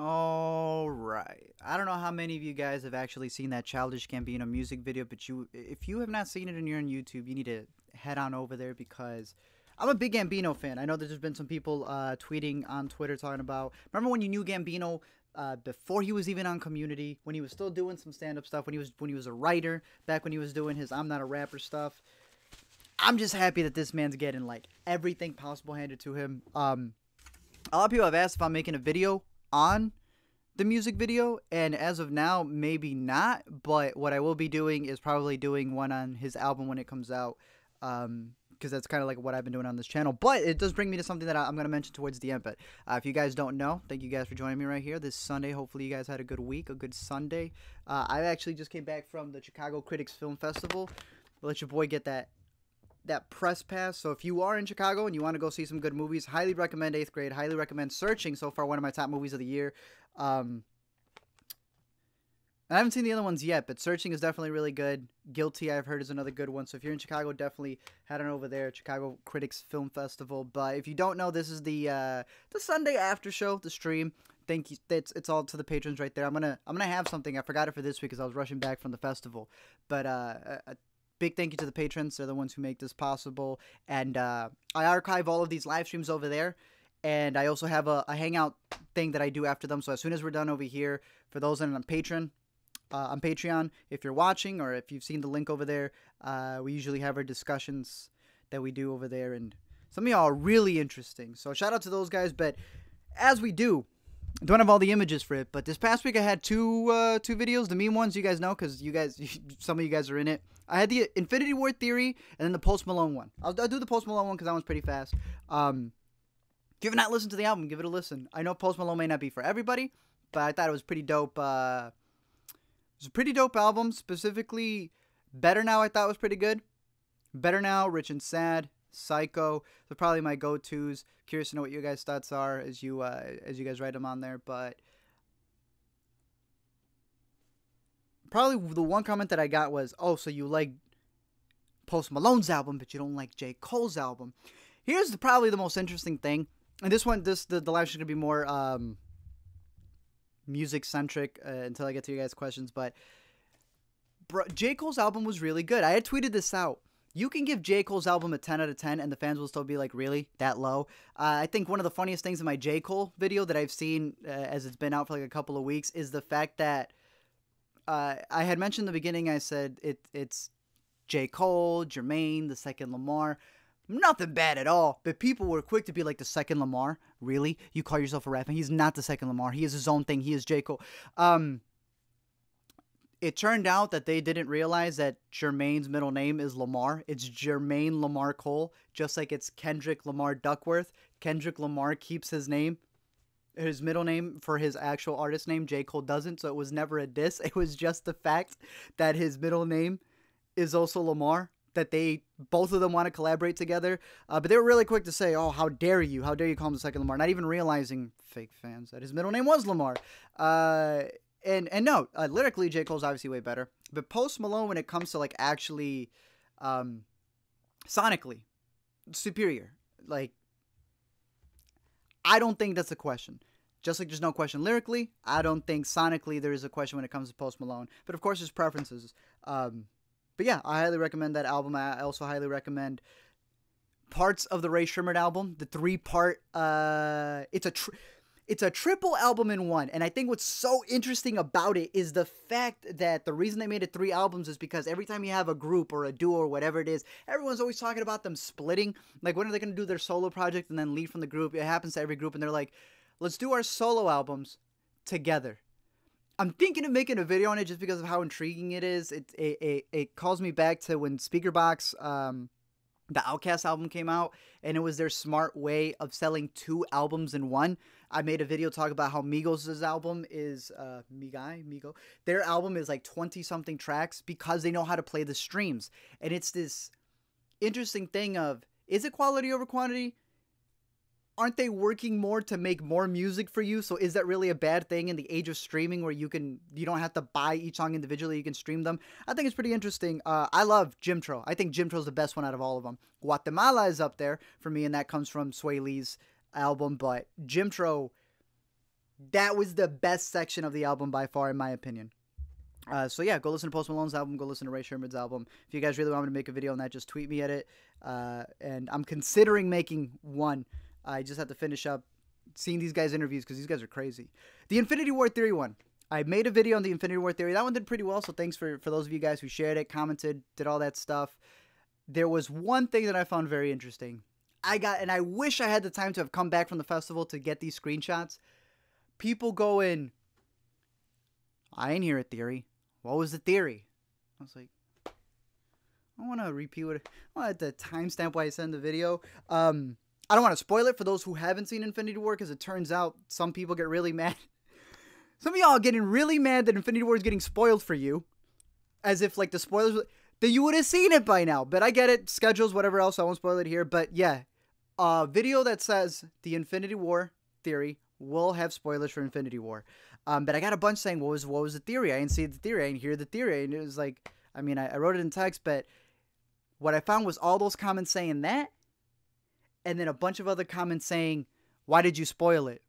All right. I don't know how many of you guys have actually seen that Childish Gambino music video, but if you have not seen it and you're on YouTube, you need to head on over there because I'm a big Gambino fan. I know that there's been some people tweeting on Twitter talking about. Remember when you knew Gambino before he was even on Community, when he was still doing some stand-up stuff, when he was a writer, back when he was doing his I'm Not a Rapper stuff. I'm just happy that this man's getting like everything possible handed to him. A lot of people have asked if I'm making a video on the music video, and as of now, maybe not, but what I will be doing is probably doing one on his album when it comes out, because that's kind of like what I've been doing on this channel. But it does bring me to something that I'm going to mention towards the end. But if you guys don't know, thank you guys for joining me right here this Sunday. Hopefully you guys had a good week, a good Sunday. I actually just came back from the Chicago Critics Film Festival. I'll let your boy get that press pass. So if you are in Chicago and you want to go see some good movies, highly recommend 8th Grade. Highly recommend Searching, so far one of my top movies of the year. I haven't seen the other ones yet, but Searching is definitely really good. Guilty, I've heard, is another good one. So if you're in Chicago, definitely head on over there, Chicago Critics Film Festival. But if you don't know, this is the Sunday after show, the stream. Thank you. It's all to the patrons right there. I'm gonna have something. I forgot it for this week because I was rushing back from the festival. But a big thank you to the patrons. They're the ones who make this possible. And I archive all of these live streams over there. And I also have a hangout thing that I do after them. So as soon as we're done over here, for those that are on Patreon, if you're watching or if you've seen the link over there, we usually have our discussions that we do over there. And some of y'all are really interesting. So shout out to those guys. But as we do, I don't have all the images for it. But this past week I had two videos. The meme ones you guys know because some of you guys are in it. I had the Infinity War Theory and then the Post Malone one. I'll do the Post Malone one because that one's pretty fast. If you have not listened to the album, give it a listen. I know Post Malone may not be for everybody, but I thought it was pretty dope. It was a pretty dope album. Specifically, Better Now I thought was pretty good. Better Now, Rich and Sad, Psycho. They're probably my go-tos. Curious to know what your guys' thoughts are as you guys write them on there. But probably the one comment that I got was, "Oh, so you like Post Malone's album, but you don't like J. Cole's album." Here's probably the most interesting thing. And this one, the live stream is going to be more music-centric until I get to you guys' questions. But J. Cole's album was really good. I had tweeted this out. You can give J. Cole's album a 10 out of 10, and the fans will still be like, really? That low? I think one of the funniest things in my J. Cole video that I've seen as it's been out for like a couple of weeks is the fact that I had mentioned in the beginning, I said it's J. Cole, Jermaine, the second Lamar. Nothing bad at all, but people were quick to be like, the second Lamar? Really? You call yourself a rapper? He's not the second Lamar. He is his own thing. He is J. Cole. It turned out that they didn't realize that Jermaine's middle name is Lamar. It's Jermaine Lamar Cole, just like it's Kendrick Lamar Duckworth. Kendrick Lamar keeps his middle name for his actual artist name. J. Cole doesn't, so it was never a diss. It was just the fact that his middle name is also Lamar, that both of them want to collaborate together. But they were really quick to say, oh, how dare you? How dare you call him the second Lamar? Not even realizing, fake fans, that his middle name was Lamar. And no, lyrically, J. Cole's obviously way better. But Post Malone, when it comes to like actually sonically superior, like, I don't think that's a question. Just like there's no question lyrically, I don't think sonically there is a question when it comes to Post Malone. But of course, there's preferences. But yeah, I highly recommend that album. I also highly recommend parts of the Ray Shrimmer album. The 3-part, it's a triple album in one. And I think what's so interesting about it is the fact that the reason they made it 3 albums is because every time you have a group or a duo or whatever it is, everyone's always talking about them splitting. Like, when are they going to do their solo project and then leave from the group? It happens to every group, and they're like, let's do our solo albums together. I'm thinking of making a video on it just because of how intriguing it is. It calls me back to when Speakerbox, the Outkast album came out, and it was their smart way of selling 2 albums in one. I made a video talk about how Migos' album is, Migo, their album is like 20-something tracks because they know how to play the streams. And it's this interesting thing of, is it quality over quantity? Aren't they working more to make more music for you? So is that really a bad thing in the age of streaming where you don't have to buy each song individually, you can stream them? I think it's pretty interesting. I love Jimtro. I think Jimtro's the best one out of all of them. Guatemala is up there for me, and that comes from Sway Lee's album, but Jimtro That was the best section of the album by far, in my opinion. So yeah, go listen to Post Malone's album. Go listen to Ray Sherman's album. If you guys really want me to make a video on that, just tweet me at it. And I'm considering making one. I just have to finish up seeing these guys' interviews because these guys are crazy. The Infinity War Theory one. I made a video on the Infinity War Theory. That one did pretty well, so thanks for those of you guys who shared it, commented, did all that stuff. There was one thing that I found very interesting. And I wish I had the time to have come back from the festival to get these screenshots. People going, I ain't hear a theory. What was the theory? I was like, I want to repeat what I want the timestamp why I sent the video. I don't want to spoil it for those who haven't seen Infinity War because it turns out some people get really mad. Some of y'all are getting really mad that Infinity War is getting spoiled for you. As if, like, the spoilers, that you would have seen it by now. But I get it. Schedules, whatever else. I won't spoil it here. But, yeah. A video that says the Infinity War Theory will have spoilers for Infinity War. But I got a bunch saying, what was the theory? I didn't see the theory. I didn't hear the theory. And it was like, I mean, I wrote it in text. But what I found was all those comments saying that. And then a bunch of other comments saying, why did you spoil it?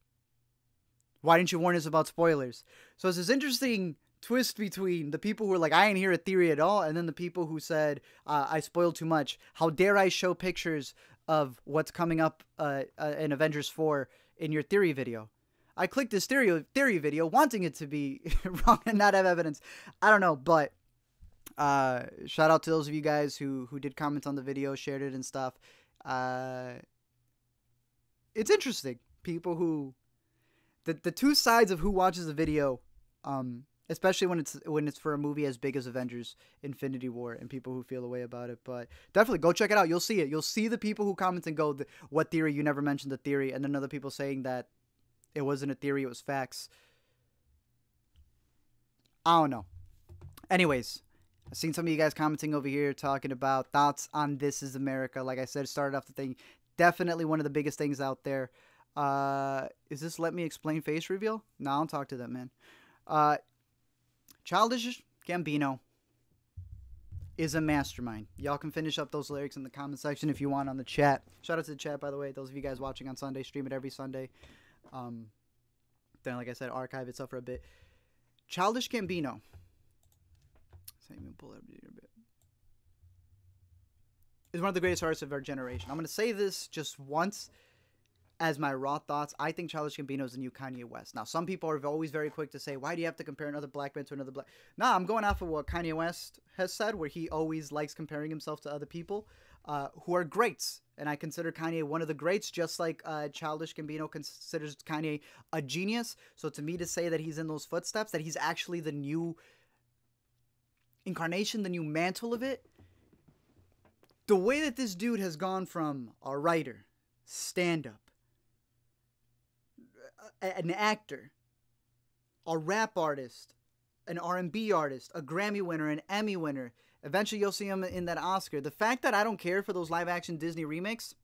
Why didn't you warn us about spoilers? So it's this interesting twist between the people who are like, I ain't hear a theory at all, and then the people who said, I spoiled too much. How dare I show pictures of what's coming up in Avengers 4 in your theory video? I clicked this theory video wanting it to be wrong and not have evidence. I don't know, but shout out to those of you guys who did comment on the video, shared it and stuff. It's interesting. People who... The two sides of who watches the video, especially when it's for a movie as big as Avengers Infinity War, and people who feel a way about it. But definitely go check it out. You'll see it. You'll see the people who comment and go, what theory? You never mentioned the theory. And then other people saying that it wasn't a theory, it was facts. I don't know. Anyways, I've seen some of you guys commenting over here talking about thoughts on This Is America. Like I said, started off the thing. Definitely one of the biggest things out there. Is this Let Me Explain face reveal? No, I'll talk to that man. Childish Gambino is a mastermind. Y'all can finish up those lyrics in the comment section if you want on the chat. Shout out to the chat, by the way. Those of you guys watching on Sunday, stream it every Sunday. Then, like I said, archive it up for a bit. Childish Gambino. Let me pull it up here a bit. Is one of the greatest artists of our generation. I'm going to say this just once as my raw thoughts. I think Childish Gambino is the new Kanye West. Now, some people are always very quick to say, why do you have to compare another black man to another black... Nah, I'm going off of what Kanye West has said, where he always likes comparing himself to other people who are greats. And I consider Kanye one of the greats, just like Childish Gambino considers Kanye a genius. So to me to say that he's in those footsteps, that he's actually the new incarnation, the new mantle of it, the way that this dude has gone from a writer, stand-up, an actor, a rap artist, an R&B artist, a Grammy winner, an Emmy winner. Eventually you'll see him in that Oscar. The fact that I don't care for those live-action Disney remakes,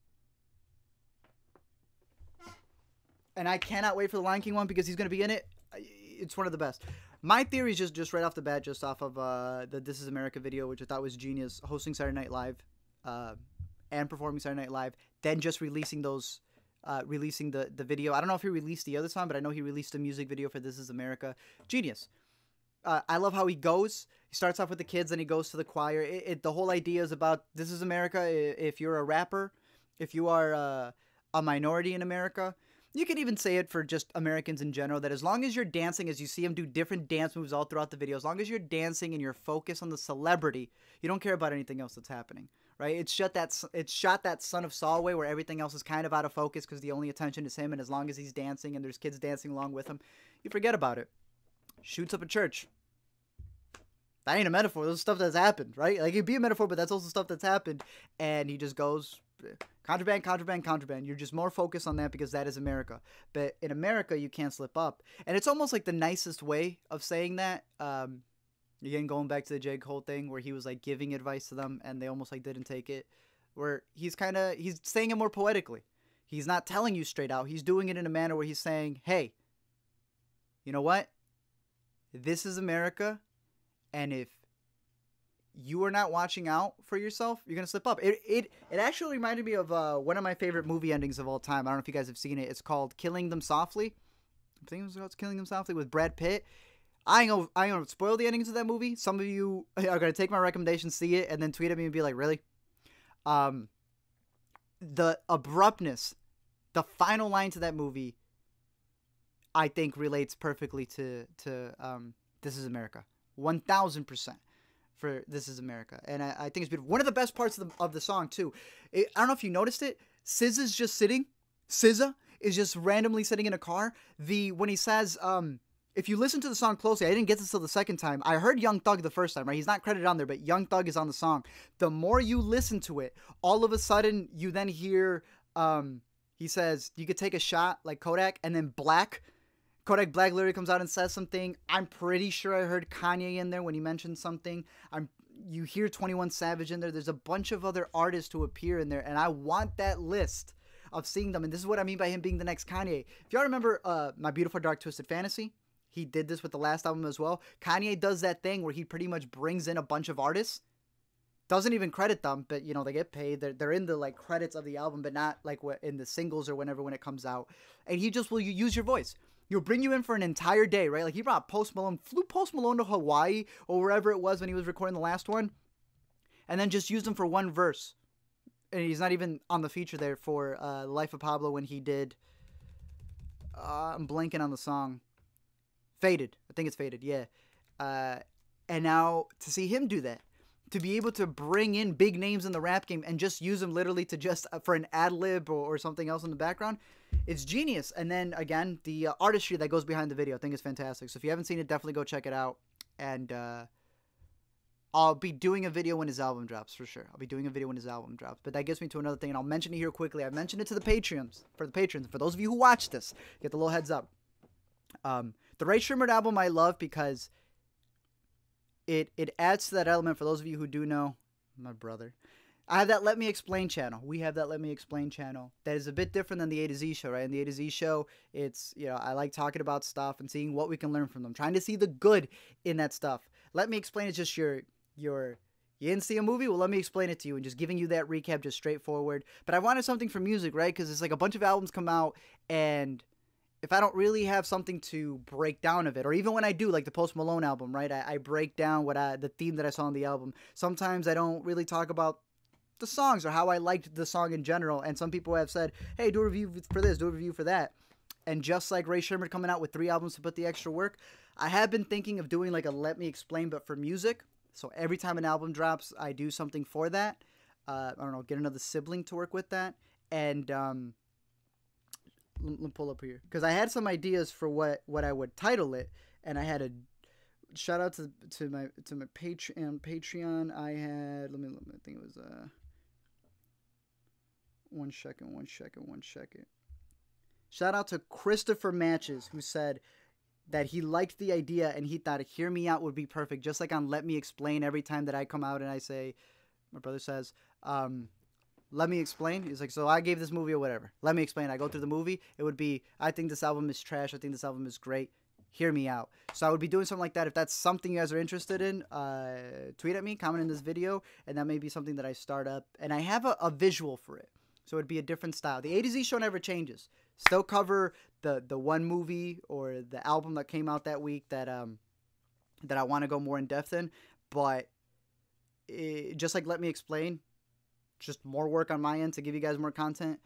and I cannot wait for the Lion King one because he's going to be in it, it's one of the best. My theory is just right off the bat, just off of the This Is America video, which I thought was genius, hosting Saturday Night Live and performing Saturday Night Live, then just releasing those... releasing the video. I don't know if he released the other song, but I know he released a music video for This Is America. Genius. I love how he goes. He starts off with the kids, then he goes to the choir. The whole idea is about This Is America. If you're a rapper, if you are a minority in America, you can even say it for just Americans in general, that as long as you're dancing, as you see him do different dance moves all throughout the video, as long as you're dancing and you're focused on the celebrity, you don't care about anything else that's happening. Right? It's shot that Son of Saul way where everything else is kind of out of focus because the only attention is him, and as long as he's dancing and there's kids dancing along with him, you forget about it. Shoots up a church. That ain't a metaphor. Those stuff that's happened, right? Like, it'd be a metaphor, but that's also stuff that's happened. And he just goes, contraband, contraband, contraband. You're just more focused on that because that is America. But in America, you can't slip up. And it's almost like the nicest way of saying that. Again, going back to the J. Cole thing where he was like giving advice to them and they almost like didn't take it. Where he's saying it more poetically. He's not telling you straight out. He's doing it in a manner where he's saying, hey, you know what? This is America. And if you are not watching out for yourself, you're going to slip up. It actually reminded me of one of my favorite movie endings of all time. I don't know if you guys have seen it. It's called Killing Them Softly. I think it was Killing Them Softly with Brad Pitt. I ain't gonna spoil the endings of that movie. Some of you are gonna take my recommendation, see it, and then tweet at me and be like, "Really?" The abruptness, the final line to that movie, I think relates perfectly to This Is America, 1000% for This Is America, and I think it's beautiful. One of the best parts of the song too. I don't know if you noticed it. SZA is just randomly sitting in a car. When he says, if you listen to the song closely, I didn't get this till the second time. I heard Young Thug the first time, right? He's not credited on there, but Young Thug is on the song. The more you listen to it, all of a sudden you then hear, he says, you could take a shot like Kodak, and then Kodak Black literally comes out and says something. I'm pretty sure I heard Kanye in there when he mentioned something. You hear 21 Savage in there. There's a bunch of other artists who appear in there, and I want that list of seeing them. And this is what I mean by him being the next Kanye. If y'all remember My Beautiful Dark Twisted Fantasy, he did this with the last album as well. Kanye does that thing where he pretty much brings in a bunch of artists. Doesn't even credit them, but you know, they get paid. They're in the like credits of the album, but not like in the singles or when it comes out. And he just will use your voice. He'll bring you in for an entire day, right? Like he brought flew Post Malone to Hawaii or wherever it was when he was recording the last one, and then just used him for one verse. And he's not even on the feature there for Life of Pablo when he did, I'm blanking on the song. Faded. I think it's Faded, yeah. And now to see him do that, to be able to bring in big names in the rap game and just use them literally to just for an ad-lib or something else in the background, it's genius. And then, again, the artistry that goes behind the video I think is fantastic. So if you haven't seen it, definitely go check it out. And I'll be doing a video when his album drops, for sure. I'll be doing a video when his album drops. But that gets me to another thing, and I'll mention it here quickly. I mentioned it to the Patreons. For the patrons, for those of you who watch this, get the little heads up. The Ray Shrimmered album I love because it adds to that element. For those of you who do know, my brother, I have that Let Me Explain channel. We have that Let Me Explain channel that is a bit different than the A to Z show, right? In the A to Z show, it's, you know, I like talking about stuff and seeing what we can learn from them, trying to see the good in that stuff. Let Me Explain is just you didn't see a movie? Well, let me explain it to you, and just giving you that recap just straightforward. But I wanted something for music, right? Because it's like a bunch of albums come out, and if I don't really have something to break down of it, or even when I do, like the Post Malone album, right? I break down the theme that I saw on the album. Sometimes I don't really talk about the songs or how I liked the song in general. And some people have said, hey, do a review for this, do a review for that. And just like Ray Shrimmered coming out with 3 albums to put the extra work, I have been thinking of doing like a Let Me Explain, but for music. So every time an album drops, I do something for that. I don't know, get another sibling to work with that. And let me pull up here, because I had some ideas for what I would title it, and I had a shout out to my Patreon. I had let me I think it was one second. Shout out to Christopher Matches, who said that he liked the idea and he thought Hear Me Out would be perfect, just like on Let Me Explain. Every time that I come out and I say, my brother says, let me explain. He's like, so I gave this movie or whatever. Let me explain. I go through the movie. It would be, I think this album is trash. I think this album is great. Hear me out. So I would be doing something like that. If that's something you guys are interested in, tweet at me, comment in this video, and that may be something that I start up. And I have a visual for it. So it'd be a different style. The A to Z show never changes. Still cover the one movie or the album that came out that week that I want to go more in depth in. But just like Let Me Explain, just more work on my end to give you guys more content.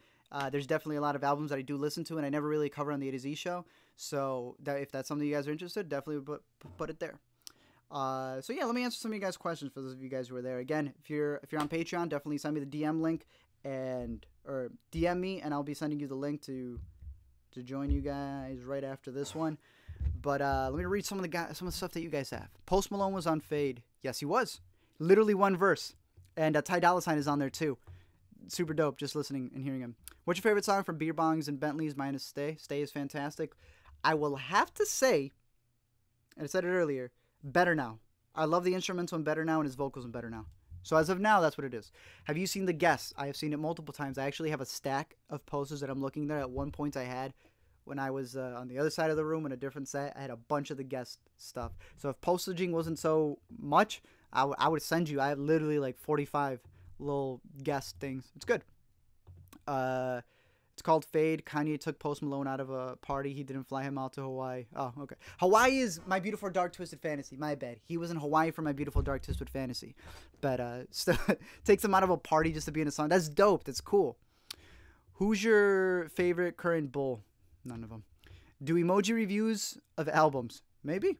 There's definitely a lot of albums that I do listen to and I never really cover on the A to Z show. So if that's something you guys are interested, definitely put it there. So yeah, let me answer some of you guys' questions for those of you guys who are there. Again, if you're on Patreon, definitely send me the DM link or DM me, and I'll be sending you the link to join you guys right after this one. But let me read some of the stuff that you guys have. Post Malone was on Fade. Yes, he was. Literally one verse. And Ty Dolla $ign is on there too. Super dope, just listening and hearing him. What's your favorite song from Beer Bongs and Bentleys minus Stay? Stay is fantastic. I will have to say, and I said it earlier, Better Now. I love the instrumental in Better Now and his vocals in Better Now. So as of now, that's what it is. Have you seen The Guest? I have seen it multiple times. I actually have a stack of posters that I'm looking there. At one point I had, when I was on the other side of the room in a different set, I had a bunch of The Guest stuff. So if postaging wasn't so much, I would send you. I have literally like 45 little Guest things. It's good. It's called Fade. Kanye took Post Malone out of a party. He didn't fly him out to Hawaii. Oh, okay. Hawaii is My Beautiful Dark Twisted Fantasy. My bad. He was in Hawaii for My Beautiful Dark Twisted Fantasy. But still takes him out of a party just to be in a song. That's dope. That's cool. Who's your favorite current bull? None of them. Do emoji reviews of albums? Maybe.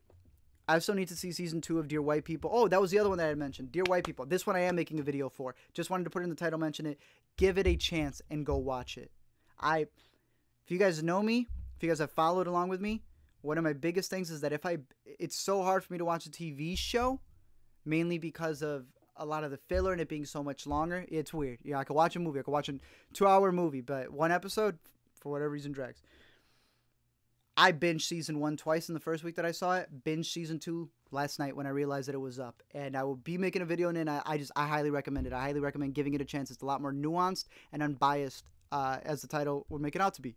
I still need to see season 2 of Dear White People. Oh, that was the other one that I had mentioned. Dear White People. This one I am making a video for. Just wanted to put in the title, mention it. Give it a chance and go watch it. If you guys know me, if you guys have followed along with me, one of my biggest things is that it's so hard for me to watch a TV show, mainly because of a lot of the filler and it being so much longer. It's weird. Yeah, I could watch a movie. I could watch a 2-hour movie, but one episode, for whatever reason, drags. I binged season 1 twice in the first week that I saw it. Binged season 2 last night when I realized that it was up. And I will be making a video, and I highly recommend it. I highly recommend giving it a chance. It's a lot more nuanced and unbiased as the title would make it out to be.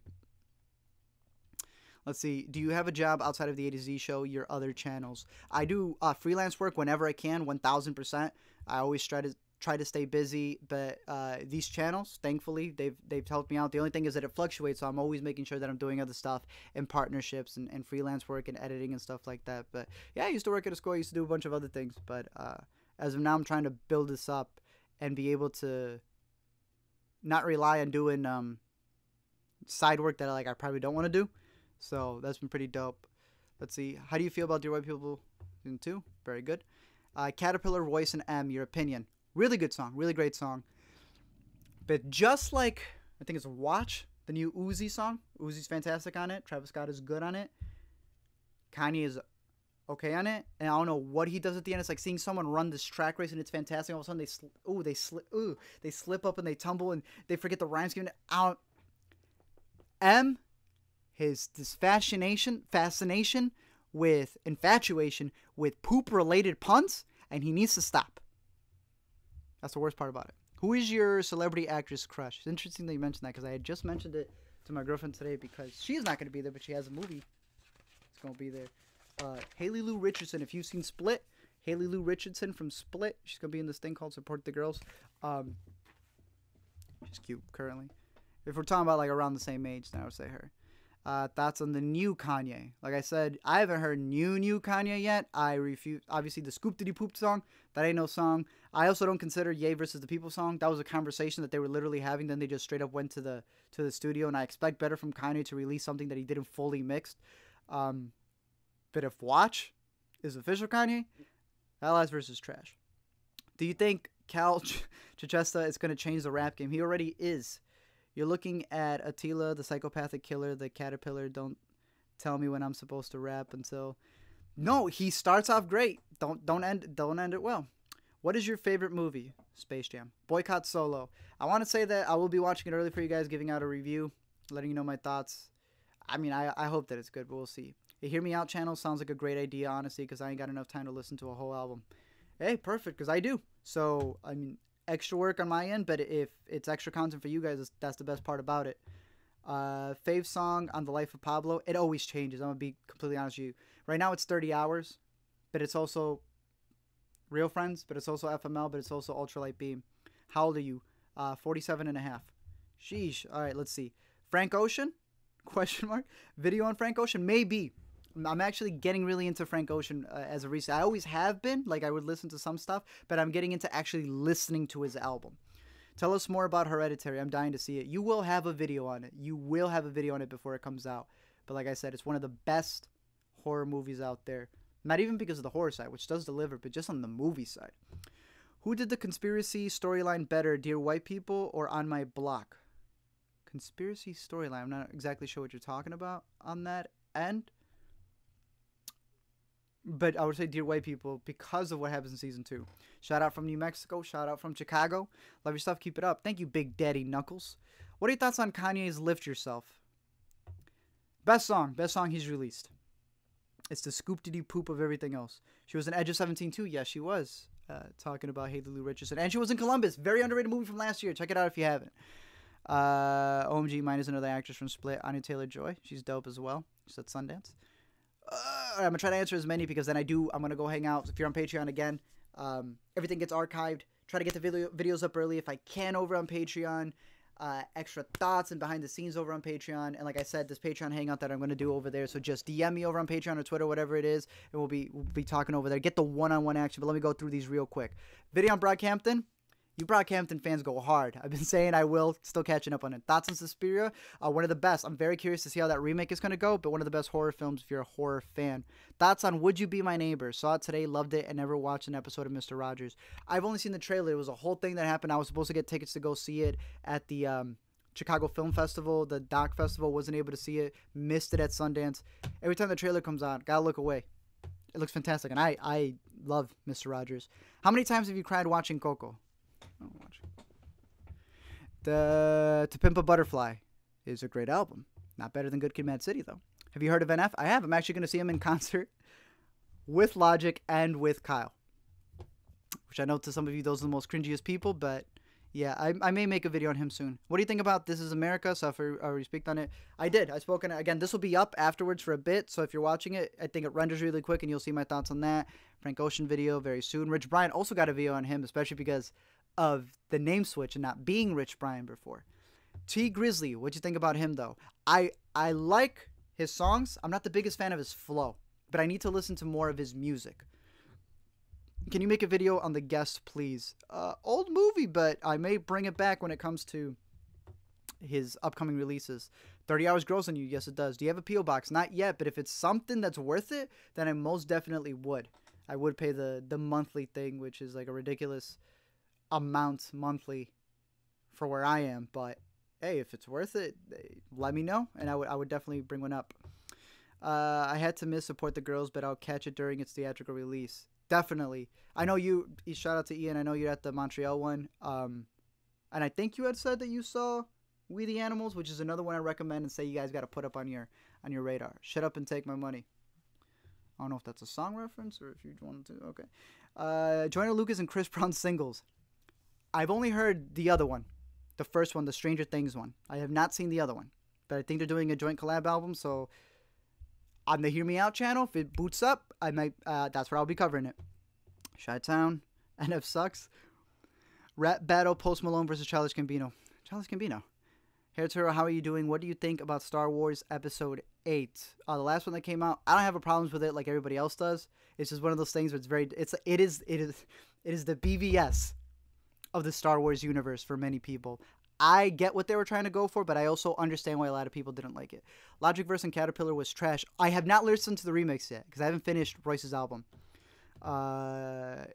Let's see. Do you have a job outside of the A to Z show, your other channels? I do freelance work whenever I can, 1,000%. I always try to stay busy, but these channels, thankfully, they've helped me out. The only thing is that it fluctuates, so I'm always making sure that I'm doing other stuff and partnerships and freelance work and editing and stuff like that. But yeah, I used to work at a school. I used to do a bunch of other things, but as of now, I'm trying to build this up and be able to not rely on doing side work that I probably don't want to do. So that's been pretty dope. Let's see. How do you feel about Dear White People season 2? Very good. Caterpillar, Voice, and M, your opinion. Really good song. Really great song. But just like, I think it's Watch, the new Uzi song. Uzi's fantastic on it. Travis Scott is good on it. Kanye is okay on it. And I don't know what he does at the end. It's like seeing someone run this track race and it's fantastic. All of a sudden they slip up and they tumble and they forget the rhyme scheme. M, this fascination with infatuation with poop-related puns, and he needs to stop. That's the worst part about it. Who is your celebrity actress crush? It's interesting that you mentioned that because I had just mentioned it to my girlfriend today because she's not going to be there, but she has a movie. It's going to be there. Haley Lou Richardson. If you've seen Split, Haley Lou Richardson from Split. She's going to be in this thing called Support the Girls. She's cute currently. If we're talking about like around the same age, then I would say her. Thoughts on the new Kanye? Like I said, I haven't heard new Kanye yet. I refuse. Obviously, the Scoop Diddy Poop song, that ain't no song. I also don't consider Ye versus the People song. That was a conversation that they were literally having. Then they just straight up went to the studio, and I expect better from Kanye to release something that he didn't fully mixed. But if Watch is official Kanye, Allies versus Trash. Do you think Cal Chichesta is going to change the rap game? He already is. You're looking at Attila, the psychopathic killer, the caterpillar. Don't tell me when I'm supposed to rap until. No, he starts off great. Don't end it well. What is your favorite movie? Space Jam. Boycott Solo. I want to say that I will be watching it early for you guys, giving out a review, letting you know my thoughts. I mean, I hope that it's good, but we'll see. A Hear Me Out channel sounds like a great idea, honestly, because I ain't got enough time to listen to a whole album. Hey, perfect, because I do. So, I mean, extra work on my end, but if it's extra content for you guys, that's the best part about it. Fave song on The Life of Pablo. It always changes. I'm going to be completely honest with you. Right now it's 30 hours, but it's also Real Friends, but it's also FML, but it's also Ultralight Beam. How old are you? 47 and a half. Sheesh. All right, let's see. Frank Ocean? Question mark. Video on Frank Ocean? Maybe. I'm actually getting really into Frank Ocean as of recent. I always have been. Like, I would listen to some stuff, but I'm getting into actually listening to his album. Tell us more about Hereditary. I'm dying to see it. You will have a video on it. You will have a video on it before it comes out. But like I said, it's one of the best horror movies out there. Not even because of the horror side, which does deliver, but just on the movie side. Who did the conspiracy storyline better, Dear White People or On My Block? Conspiracy storyline. I'm not exactly sure what you're talking about on that end. But I would say Dear White People because of what happens in season 2. Shout out from New Mexico. Shout out from Chicago. Love your stuff. Keep it up. Thank you, Big Daddy Knuckles. What are your thoughts on Kanye's Lift Yourself? Best song. Best song he's released. It's the scoop diddy poop of everything else. She was in Edge of 17 too. Yes, she was. Talking about Haley Lou Richardson. And she was in Columbus. Very underrated movie from last year. Check it out if you haven't. OMG, mine is another actress from Split. Anya Taylor-Joy. She's dope as well. She's at Sundance. I'm going to try to answer as many because then I'm going to go hang out. If you're on Patreon again, everything gets archived. Try to get the videos up early if I can over on Patreon. extra thoughts and behind the scenes over on Patreon. And like I said, this Patreon hangout that I'm going to do over there. So just DM me over on Patreon or Twitter, whatever it is, and we'll be talking over there. Get the one-on-one action. But let me go through these real quick. Video on Brockhampton. You Brockhampton fans go hard. I've been saying I will. Still catching up on it. Thoughts on Suspiria? One of the best. I'm very curious to see how that remake is going to go, but one of the best horror films if you're a horror fan. Thoughts on Would You Be My Neighbor? Saw it today, loved it, and never watched an episode of Mr. Rogers. I've only seen the trailer. It was a whole thing that happened. I was supposed to get tickets to go see it at the Chicago Film Festival, the Doc Festival. Wasn't able to see it. Missed it at Sundance. Every time the trailer comes on, gotta look away. It looks fantastic, and I love Mr. Rogers. How many times have you cried watching Coco? Oh, watch. To Pimp a Butterfly is a great album. Not better than Good Kid, Mad City, though. Have you heard of NF? I have. I'm actually going to see him in concert with Logic and with Kyle. Which I know to some of you, those are the most cringiest people, but yeah, I may make a video on him soon. What do you think about This Is America? So if I already speak on it. I did. I spoke on it. Again, this will be up afterwards for a bit, so if you're watching it, I think it renders really quick, and you'll see my thoughts on that. Frank Ocean video very soon. Rich Brian also got a video on him, especially because of the name switch and not being Rich Brian before. T Grizzly, what'd you think about him though? I like his songs. I'm not the biggest fan of his flow, but I need to listen to more of his music. Can you make a video on The Guest, please? Old movie, but I may bring it back when it comes to his upcoming releases. 30 Hours grows on you. Yes, it does. Do you have a P.O. box? Not yet, but if it's something that's worth it, then I most definitely would. I would pay the monthly thing, which is like a ridiculous amount monthly for where I am, but hey, if it's worth it, let me know, and I would definitely bring one up. I had to miss Support the Girls, but I'll catch it during its theatrical release. Definitely. I know you. Shout out to Ian. I know you're at the Montreal one. And I think you had said that you saw We the Animals, which is another one I recommend and say you guys got to put up on your radar. Shut up and take my money. I don't know if that's a song reference or if you wanted to. Okay. Joyner Lucas and Chris Brown singles. I've only heard the other one. The first one, the Stranger Things one. I have not seen the other one. But I think they're doing a joint collab album, so on the Hear Me Out channel, if it boots up, I might. That's where I'll be covering it. Chi-Town, NF sucks. Rap battle, Post Malone versus Childish Gambino. Childish Gambino. Hair Turo, how are you doing? What do you think about Star Wars Episode 8? The last one that came out, I don't have a problems with it like everybody else does. It's just one of those things where it is the BVS of the Star Wars universe for many people. I get what they were trying to go for, but I also understand why a lot of people didn't like it. Logic vs. Caterpillar was trash. I have not listened to the remix yet because I haven't finished Royce's album.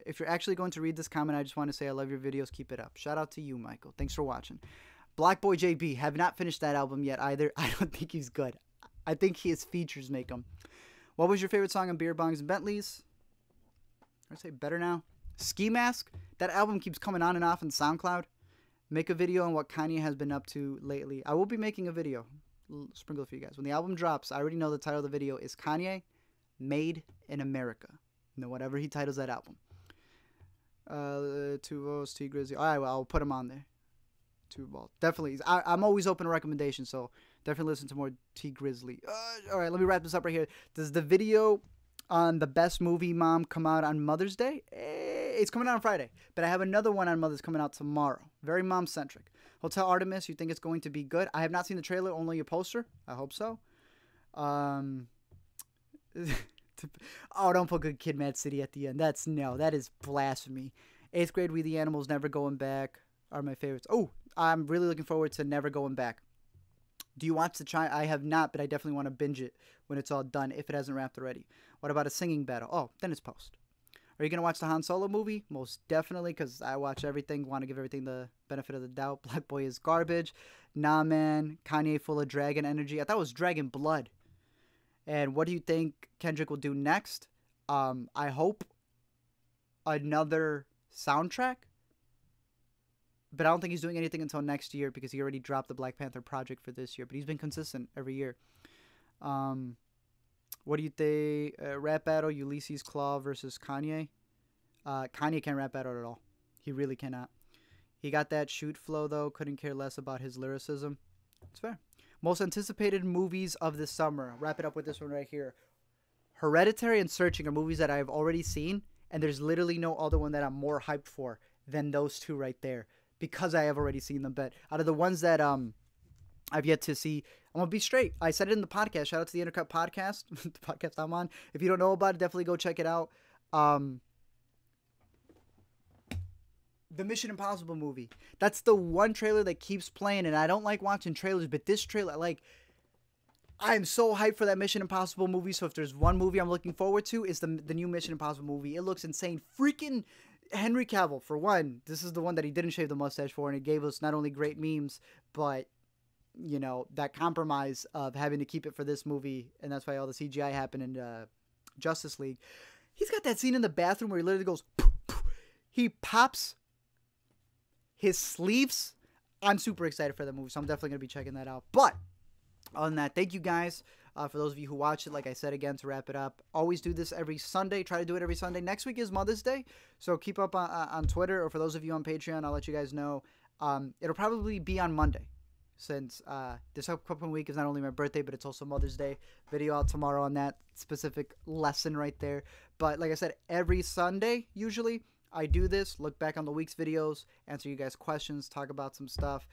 If you're actually going to read this comment, I just want to say I love your videos. Keep it up. Shout out to you, Michael. Thanks for watching. Black Boy JB, have not finished that album yet either. I don't think he's good. I think his features make him. What was your favorite song on Beer Bongs and Bentleys? I'd say Better Now. Ski Mask. That album keeps coming on and off in SoundCloud. Make a video on what Kanye has been up to lately. I will be making a video. Sprinkle for you guys. When the album drops, I already know the title of the video is Kanye Made in America. You know, whatever he titles that album. 2 votes, T Grizzly. All right, well, I'll put him on there. 2 votes. Definitely. I'm always open to recommendations, so definitely listen to more T Grizzly. All right, let me wrap this up right here. Does the video on the best movie mom come out on Mother's Day? It's coming out on Friday, but I have another one on Mother's coming out tomorrow. Very mom-centric. Hotel Artemis, you think it's going to be good? I have not seen the trailer, only a poster. I hope so. Oh, don't put Good Kid, Mad City at the end. That is blasphemy. 8th grade, We the Animals, Never Going Back are my favorites. Oh, I'm really looking forward to Never Going Back. Do you watch the China? I have not, but I definitely want to binge it when it's all done, if it hasn't wrapped already. What about a singing battle? Oh, then it's post. Are you going to watch the Han Solo movie? Most definitely, because I watch everything, want to give everything the benefit of the doubt. Black Boy is garbage. Nah, man. Kanye full of dragon energy. I thought it was dragon blood. And what do you think Kendrick will do next? I hope another soundtrack. But I don't think he's doing anything until next year because he already dropped the Black Panther project for this year. But he's been consistent every year. What do you think? Rap battle, Ulysses Claw versus Kanye. Kanye can't rap battle at all. He really cannot. He got that shoot flow, though. Couldn't care less about his lyricism. It's fair. Most anticipated movies of the summer. I'll wrap it up with this one right here. Hereditary and Searching are movies that I've already seen. And there's literally no other one that I'm more hyped for than those two right there. because I have already seen them. But out of the ones that I've yet to see, I'm gonna be straight. I said it in the podcast. Shout out to the Intercut podcast, the podcast I'm on. If you don't know about it, definitely go check it out. The Mission Impossible movie. That's the one trailer that keeps playing, and I don't like watching trailers, but this trailer, like, I'm so hyped for that Mission Impossible movie. So if there's one movie I'm looking forward to, is the new Mission Impossible movie. It looks insane. Freaking Henry Cavill, for one. This is the one that he didn't shave the mustache for, and it gave us not only great memes, but, you know, that compromise of having to keep it for this movie, and that's why all the CGI happened in Justice League. He's got that scene in the bathroom where he literally goes, poof, poof. He pops his sleeves. I'm super excited for that movie, so I'm definitely going to be checking that out. But other than that, thank you guys for those of you who watch it. Like I said, again, to wrap it up, always do this every Sunday. Try to do it every Sunday. Next week is Mother's Day, so keep up on Twitter, or for those of you on Patreon, I'll let you guys know. It'll probably be on Monday, since this upcoming week is not only my birthday, but it's also Mother's Day. Video out tomorrow on that specific lesson right there. But like I said, every Sunday, usually, I do this, look back on the week's videos, answer you guys' questions, talk about some stuff.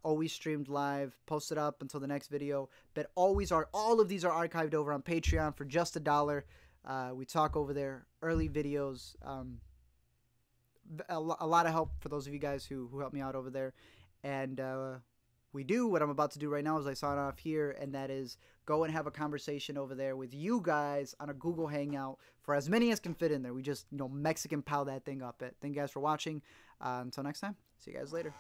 Always streamed live, posted up until the next video. But always all of these are archived over on Patreon for just $1. We talk over there, early videos. A lot of help for those of you guys who help me out over there. And we do what I'm about to do right now, is I sign off here, and that is go and have a conversation over there with you guys on a Google Hangout for as many as can fit in there. We just, Mexican pow that thing up. Thank you guys for watching. Until next time, see you guys later.